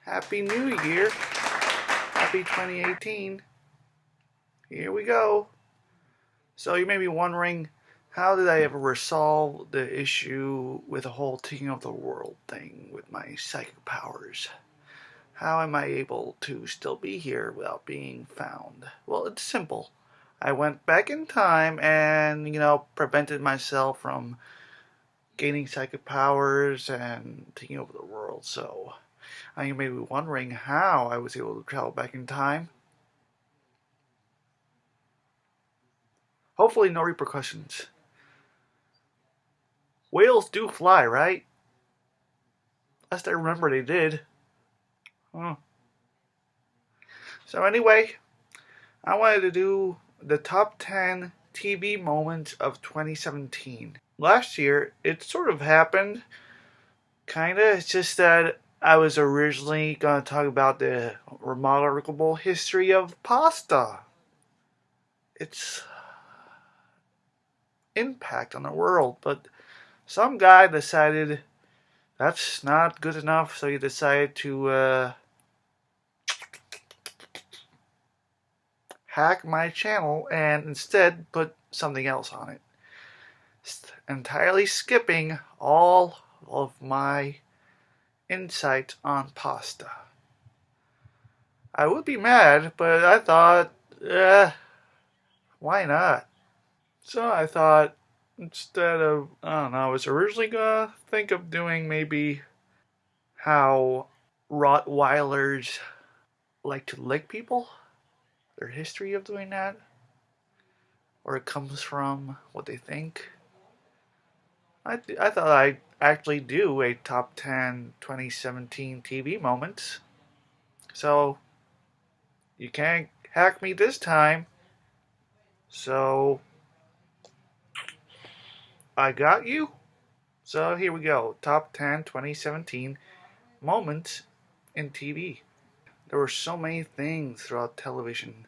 Happy New Year. Happy 2018. Here we go. So you may be wondering, how did I ever resolve the issue with the whole taking of the world thing with my psychic powers? How am I able to still be here without being found? Well, it's simple. I went back in time and, prevented myself from gaining psychic powers and taking over the world. So, you may be wondering how I was able to travel back in time. Hopefully, no repercussions. Whales do fly, right? Last I remember, they did. Huh. So, anyway, I wanted to do the top 10 TV moments of 2017. Last year, it sort of happened. Kinda. It's just that I was originally going to talk about the remarkable history of pasta. Its impact on the world. But some guy decided that's not good enough, so he decided to hack my channel and instead put something else on it. Entirely skipping all of my insight on pasta. I would be mad, but I thought, why not? So I thought, instead of, I don't know, I was originally gonna think of doing maybe how Rottweilers like to lick people, their history of doing that, where it comes from, what they think. I thought I'd actually do a top 10 2017 TV moments. So, you can't hack me this time. So, I got you. So, here we go. Top 10 2017 moments in TV. There were so many things throughout television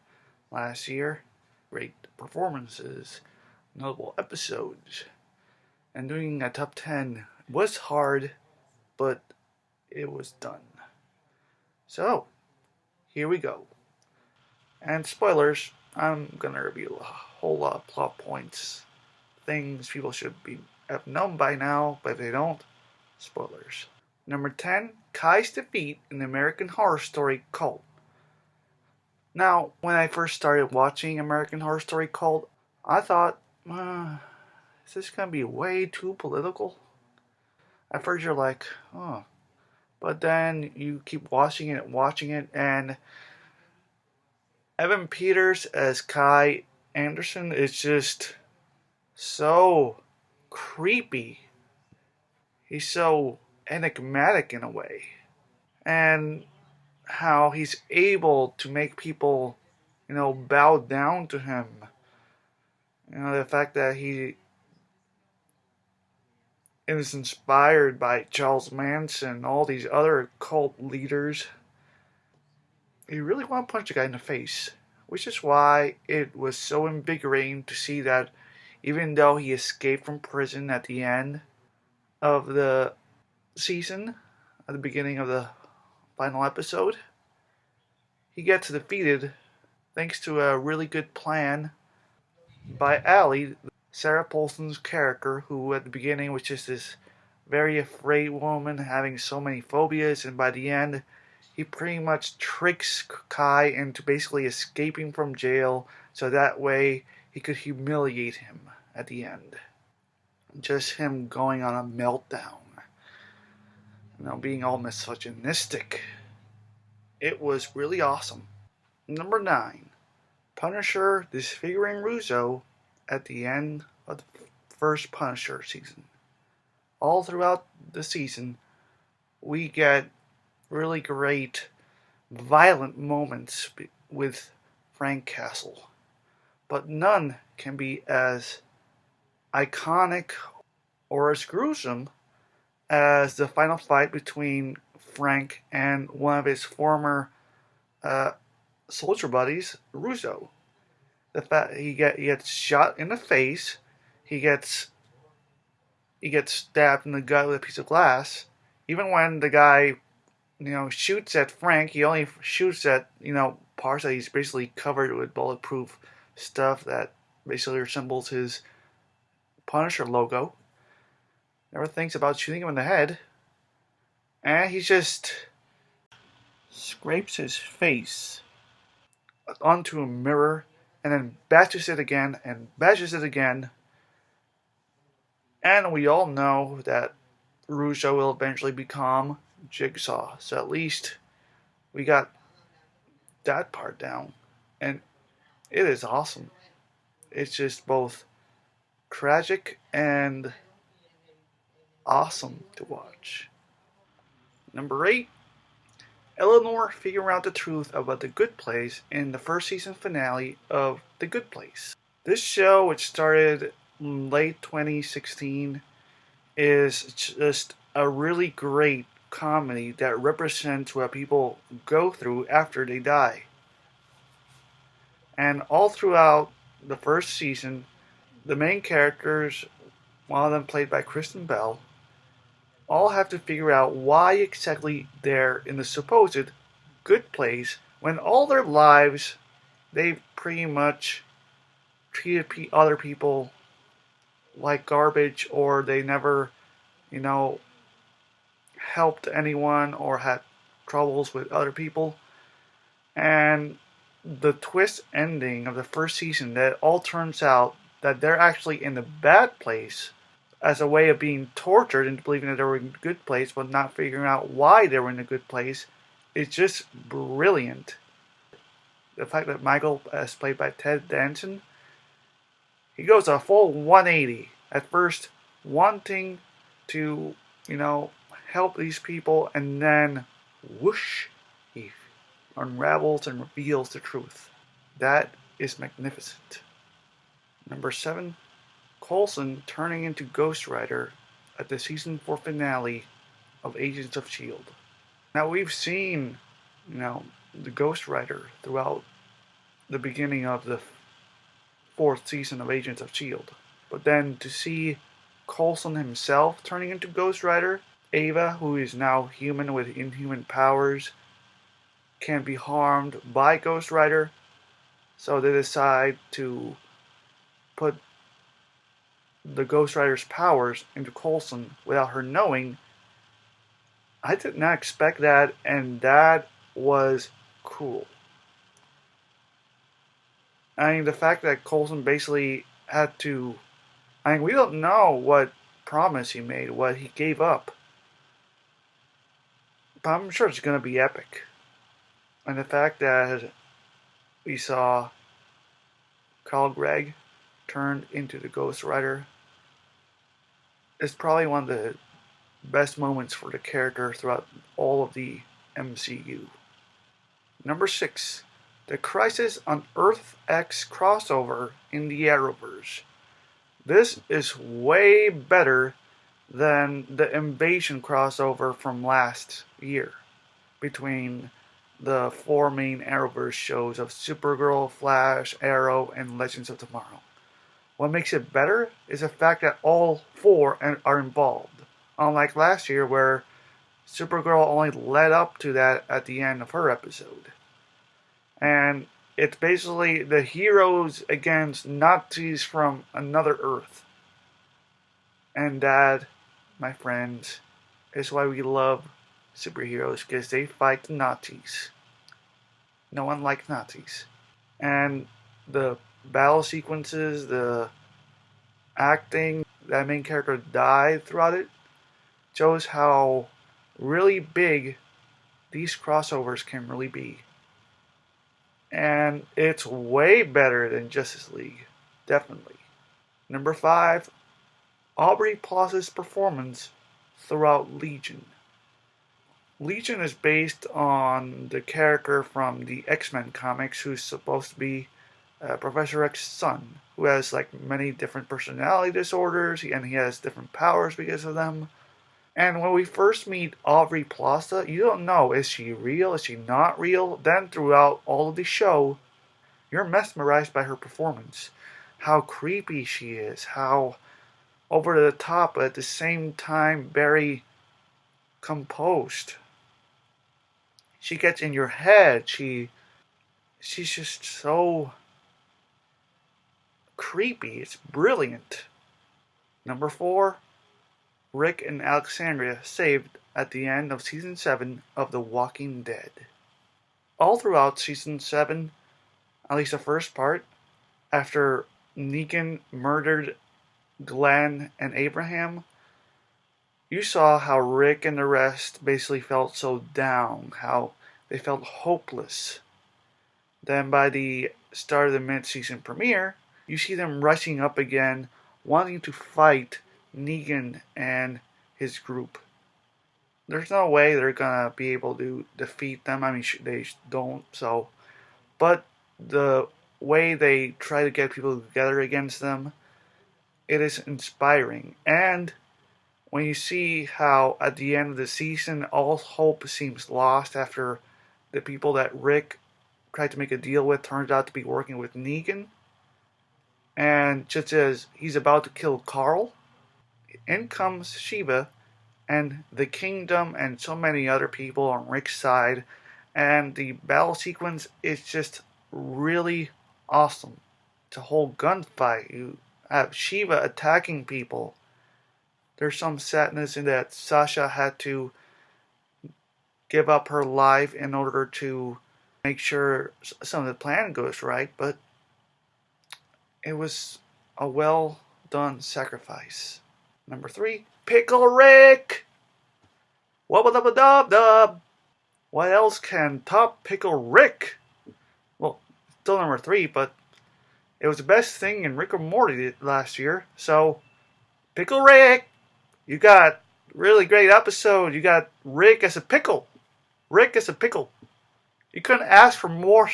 last year. Great performances, notable episodes, and doing a top 10 was hard, but it was done. So, here we go. And spoilers, I'm gonna review a whole lot of plot points, things people should have known by now, but if they don't, spoilers. Number 10, Kai's defeat in the American Horror Story cult. Now, when I first started watching American Horror Story cult, I thought, is this gonna be way too political? At first you're like, oh. But then you keep watching it, and Evan Peters as Kai Anderson is just so creepy. He's so enigmatic in a way. And how he's able to make people, bow down to him. The fact that he is inspired by Charles Manson, all these other cult leaders. You really want to punch a guy in the face. Which is why it was so invigorating to see that even though he escaped from prison at the end of the season, at the beginning of the final episode, he gets defeated thanks to a really good plan by Allie, Sarah Paulson's character, who at the beginning was just this very afraid woman having so many phobias, and by the end he pretty much tricks Kai into basically escaping from jail so that way he could humiliate him at the end. Just him going on a meltdown. Being all misogynistic. It was really awesome. Number 9. Punisher disfiguring Russo at the end of the first Punisher season. All throughout the season, we get really great, violent moments with Frank Castle. But none can be as iconic or as gruesome as the final fight between Frank and one of his former soldier buddies, Russo. The fact he gets shot in the face, he gets stabbed in the gut with a piece of glass. Even when the guy shoots at Frank. He only shoots at, parts that he's basically covered with bulletproof stuff that basically resembles his Punisher logo. Never thinks about shooting him in the head. And he just scrapes his face onto a mirror and then bashes it again and bashes it again. And we all know that Russo will eventually become Jigsaw. So at least we got that part down. And it is awesome. It's just both tragic and awesome to watch. Number 8, Eleanor figuring out the truth about the Good Place in the first season finale of The Good Place. This show, which started in late 2016, is just a really great comedy that represents what people go through after they die. And all throughout the first season, the main characters, one of them played by Kristen Bell, all have to figure out why exactly they're in the supposed good place when all their lives they've pretty much treated other people like garbage, or they never, you know, helped anyone or had troubles with other people. And the twist ending of the first season, that it all turns out that they're actually in the bad place as a way of being tortured into believing that they were in a good place but not figuring out why they were in a good place, is just brilliant. The fact that Michael, as played by Ted Danson, he goes a full 180. At first wanting to, help these people, and then whoosh, he unravels and reveals the truth. That is magnificent. Number 7, Coulson turning into Ghost Rider at the season 4 finale of Agents of S.H.I.E.L.D. Now we've seen, the Ghost Rider throughout the beginning of the 4th season of Agents of S.H.I.E.L.D. But then to see Coulson himself turning into Ghost Rider, Ava, who is now human with inhuman powers, can be harmed by Ghost Rider, so they decide to put the Ghost Rider's powers into Coulson without her knowing. I did not expect that, and that was cool. I mean, the fact that Coulson basically had to... I mean, we don't know what promise he made, what he gave up. But I'm sure it's going to be epic. And the fact that we saw Carl Gregg turned into the Ghost Rider is probably one of the best moments for the character throughout all of the MCU. Number 6, the Crisis on Earth X crossover in the Arrowverse. This is way better than the Invasion crossover from last year between the 4 main Arrowverse shows of Supergirl, Flash, Arrow, and Legends of Tomorrow. What makes it better is the fact that all 4 are involved, unlike last year where Supergirl only led up to that at the end of her episode. And it's basically the heroes against Nazis from another Earth. And that, my friends, is why we love superheroes, because they fight the Nazis. No one likes Nazis. And the battle sequences, the acting, that main character died throughout it, shows how really big these crossovers can really be. And it's way better than Justice League. Definitely. Number 5, Aubrey Plaza's performance throughout Legion. Legion is based on the character from the X-Men comics who's supposed to be Professor X's son, who has like many different personality disorders, and he has different powers because of them. And when we first meet Aubrey Plaza, you don't know, is she real, is she not real? Then throughout all of the show, you're mesmerized by her performance. How creepy she is, how over the top, but at the same time very composed. She gets in your head. She's just so creepy. It's brilliant. Number 4, Rick and Alexandria saved at the end of season 7 of The Walking Dead. All throughout season 7, at least the first part, after Negan murdered Glenn and Abraham, you saw how Rick and the rest basically felt so down, how they felt hopeless. Then by the start of the mid-season premiere, you see them rushing up again, wanting to fight Negan and his group. There's no way they're gonna be able to defeat them. I mean, they don't, so. But the way they try to get people together against them, it is inspiring. And when you see how at the end of the season all hope seems lost after the people that Rick tried to make a deal with turns out to be working with Negan, and just as he's about to kill Carl, in comes Shiva and the kingdom and so many other people on Rick's side, and the battle sequence is just really awesome. It's a whole gunfight. You have Shiva attacking people. There's some sadness in that Sasha had to give up her life in order to make sure some of the plan goes right, but it was a well done sacrifice. Number 3, Pickle Rick! Wubba-dubba-dub-dub! What else can top Pickle Rick? Well, still number 3, but it was the best thing in Rick and Morty last year, so Pickle Rick! You got really great episode. You got Rick as a pickle. Rick as a pickle. You couldn't ask for more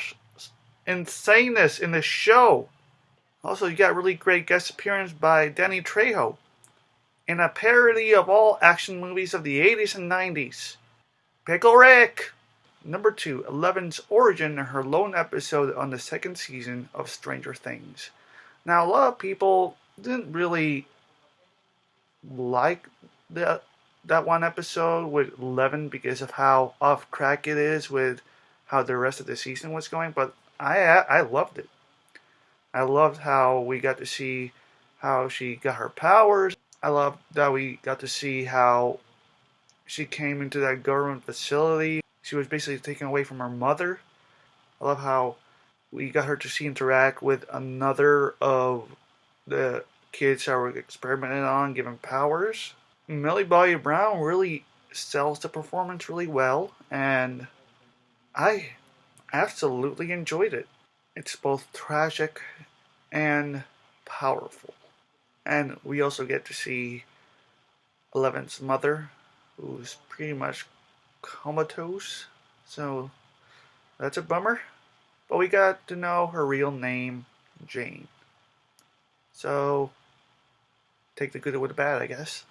insaneness in this show. Also, you got really great guest appearance by Danny Trejo in a parody of all action movies of the 80s and 90s. Pickle Rick! Number 2, Eleven's origin and her lone episode on the second season of Stranger Things. Now, a lot of people didn't really like that one episode with 11 because of how off track it is with how the rest of the season was going, but I loved it. I loved how we got to see how she got her powers. I loved that we got to see how she came into that government facility. She was basically taken away from her mother. I love how we got her to see interact with another of the kids that were experimented on, given powers. Millie Bobby Brown really sells the performance really well, and I absolutely enjoyed it. It's both tragic and powerful. And we also get to see Eleven's mother, who's pretty much comatose, so that's a bummer. But we got to know her real name, Jane. So, take the good with the bad, I guess.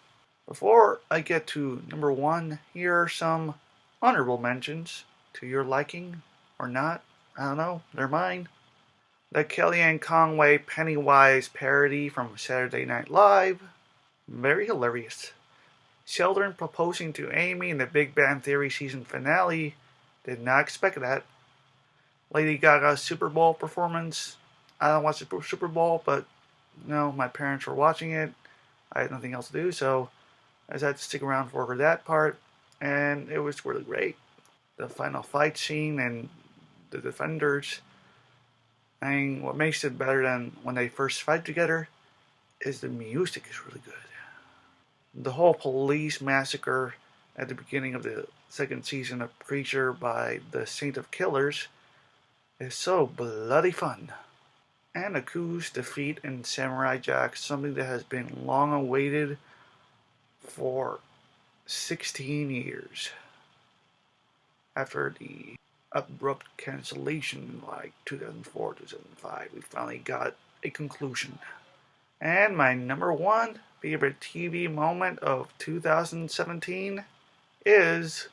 Before I get to number 1, here are some honorable mentions to your liking, or not. I don't know, they're mine. The Kellyanne Conway Pennywise parody from Saturday Night Live. Very hilarious. Sheldon proposing to Amy in the Big Bang Theory season finale. Did not expect that. Lady Gaga's Super Bowl performance. I don't watch the Super Bowl, but my parents were watching it. I had nothing else to do, so I just had to stick around for that part, and it was really great. The final fight scene and the defenders. I mean, what makes it better than when they first fight together is the music is really good. The whole police massacre at the beginning of the second season of Preacher by the Saint of Killers is so bloody fun. And Aku's defeat in Samurai Jack, something that has been long awaited for 16 years. After the abrupt cancellation like 2004, 2005, we finally got a conclusion. And my number 1 favorite TV moment of 2017 is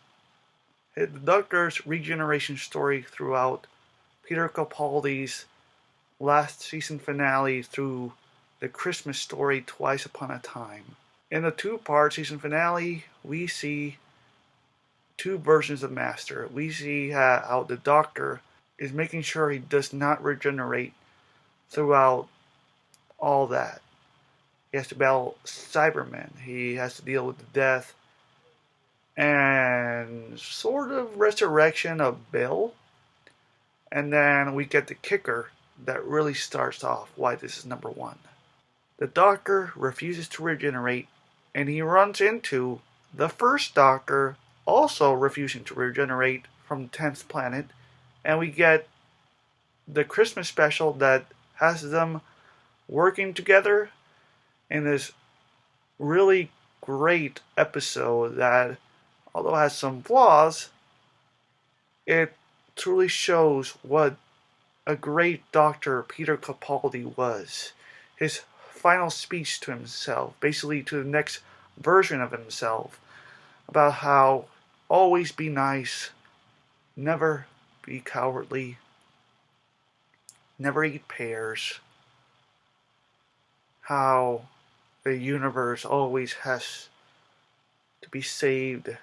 the Doctor's regeneration story throughout Peter Capaldi's last season finale through the Christmas story Twice Upon a Time. In the 2-part season finale, we see two versions of Master. We see how the Doctor is making sure he does not regenerate throughout all that. He has to battle Cybermen. He has to deal with the death and sort of resurrection of Bill. And then we get the kicker that really starts off why this is number one. The Doctor refuses to regenerate, and he runs into the first Doctor also refusing to regenerate from the 10th planet. And we get the Christmas special that has them working together in this really great episode that, although has some flaws, it truly shows what a great Doctor Peter Capaldi was. His final speech to himself, basically to the next version of himself, about how always be nice, never be cowardly, never eat pears, how the universe always has to be saved,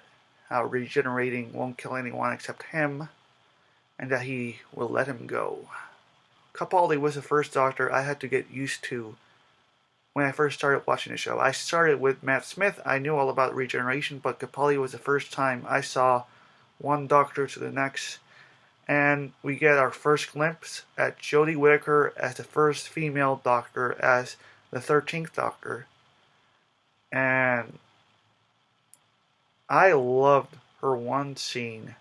how regenerating won't kill anyone except him, and that he will let him go. Capaldi was the first Doctor I had to get used to when I first started watching the show. I started with Matt Smith. I knew all about regeneration, but Capaldi was the first time I saw one Doctor to the next. And we get our first glimpse at Jodie Whittaker as the first female Doctor, as the 13th Doctor. And I loved her one scene.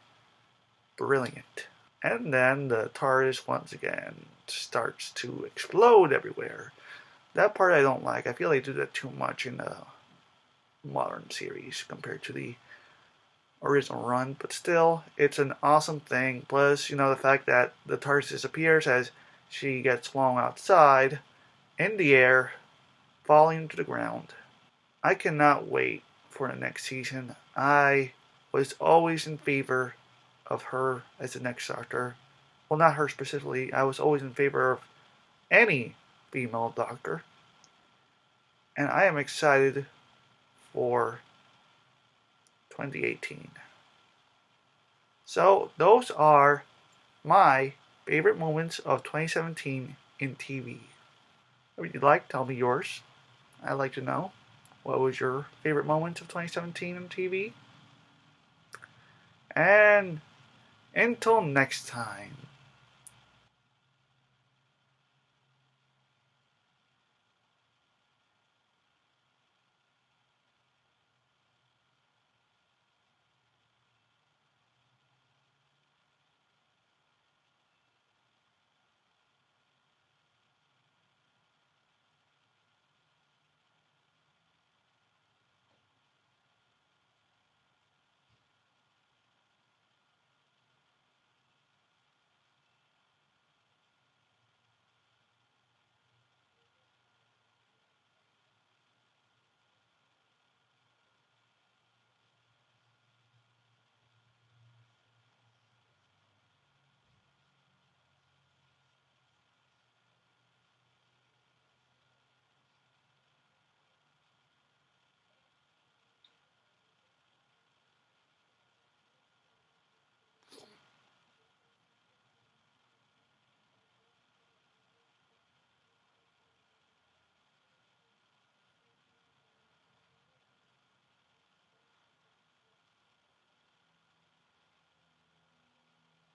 Brilliant. And then the TARDIS once again starts to explode everywhere. That part I don't like. I feel they do that too much in the modern series compared to the original run. But still, it's an awesome thing. Plus, the fact that the TARDIS disappears as she gets flung outside, in the air, falling to the ground. I cannot wait for the next season. I was always in favor of her as the next Doctor. Well, not her specifically. I was always in favor of any female Doctor. And I am excited for 2018. So, those are my favorite moments of 2017 in TV. If you'd like, tell me yours. I'd like to know. What was your favorite moment of 2017 in TV? And until next time.